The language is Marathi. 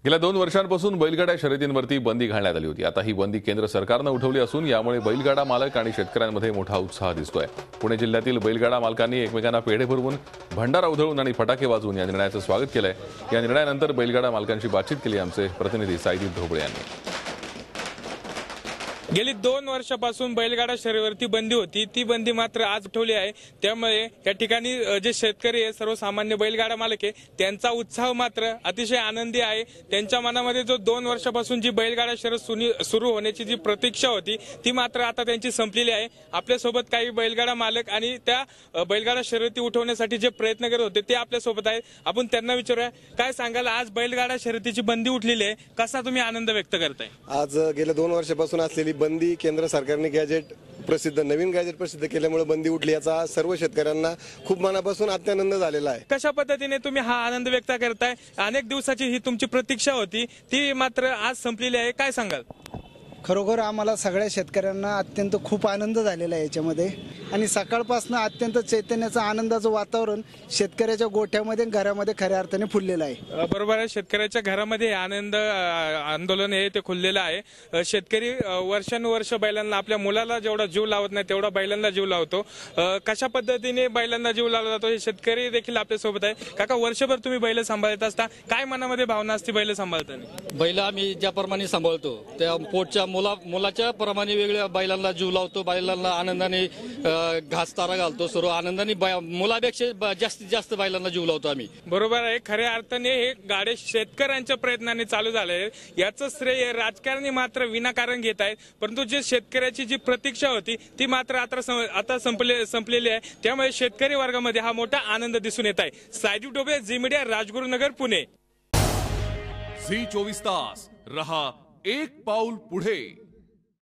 गेल्या 2 वर्षांपासून बैलगाडा शर्यतींवरती बंदी घालण्यात आली होती। आता ही बंदी केंद्र सरकारने उठवली असून यामुळे बैलगाडा मालक आणि शेतकऱ्यांमध्ये मोठा उत्साह दिसतोय। पुणे जिल्ह्यातील बैलगाडा मालकांनी एकमेकांना पेढे भरवून, भंडारा उधळून आणि फटाके वाजवून या निर्णयाचं स्वागत केलंय। या निर्णयानंतर बैलगाडा मालकांशी बातचीत केली आमचे प्रतिनिधी साईदीप ढोबळे यांनी। गेली 2 वर्षापासून बैलगाडा शर्यतीवरती बंदी होती, ती बंदी मात्र आज उठवली आहे। त्यामुळे या ठिकाणी जे शेतकरी आहे, सर्वसामान्य बैलगाडा मालक आहे, त्यांचा उत्साह मात्र अतिशय आनंदी आहे। त्यांच्या मनामध्ये जो 2 वर्षापासून जी बैलगाडा शर्यत सुरू होण्याची जी प्रतीक्षा होती, ती मात्र आता त्यांची संपलेली आहे। आपल्यासोबत काही बैलगाडा मालक आणि त्या बैलगाडा शर्यती उठवण्यासाठी जे प्रयत्न करत होते ते आपल्यासोबत आहेत। आपण त्यांना विचारूया, काय सांगाल, आज बैलगाडा शर्यतीची बंदी उठलेली आहे, कसा तुम्ही आनंद व्यक्त करताय? आज गेल्या 2 वर्षापासून असलेली बंदी केंद्र सरकारने नवीन गॅजेट प्रसिद्ध केल्यामुळे बंदी उठली, याचा सर्व शेतकऱ्यांना खूप मनापासून अत्यानंद झालेला आहे। कशा पद्धतीने तुम्ही हा आनंद व्यक्त करताय? अनेक दिवसाची ही तुमची प्रतीक्षा होती, ती मात्र आज संपलेली आहे, काय सांगाल? खरोखर आम्हाला सगळ्या शेतकऱ्यांना अत्यंत खूप आनंद झालेला आहे याच्यामध्ये, आणि सकाळपासून अत्यंत चैतन्याचं आनंदाचं वातावरण शेतकऱ्याच्या गोठ्यामध्ये घरामध्ये खऱ्या अर्थाने फुललेलं आहे। बरोबर आहे, शेतकऱ्याच्या घरामध्ये आनंद आंदोलन हे ते खुललेलं आहे। शेतकरी वर्षानुवर्ष बैलांना, आपल्या मुलाला जेवढा जीव लावत नाही तेवढा बैलांना जीव लावतो। कशा पद्धतीने बैलांना जीव लावला जातो हे शेतकरी देखील आपल्यासोबत आहे। काका, वर्षभर तुम्ही बैल सांभाळत असता, काय मनामध्ये भावना असते बैल सांभाळताना? बैल आम्ही ज्याप्रमाणे सांभाळतो त्या पोटच्या मुलाच्या प्रमाणे वेगळ्या बैलांना जीव लावतो, बैलांना आनंदाने घासतारा घालतो, सर्व आनंदाने मुलापेक्षा जास्तीत जास्त बैलांना जीव लावतो आम्ही। बरोबर आहे, खऱ्या अर्थाने हे गाडे शेतकऱ्यांच्या प्रयत्नाने चालू झाले, याचं श्रेय राजकारणी मात्र विनाकारण घेत आहेत, परंतु जे शेतकऱ्याची जी प्रतीक्षा होती ती मात्र आता संपलेली आहे। त्यामुळे शेतकरी वर्गामध्ये हा मोठा आनंद दिसून येत आहे। साईदीप ढोबळे, झी मीडिया, राजगुरुनगर, पुणे। झी 24 तास रहा एक पाऊल पुढे।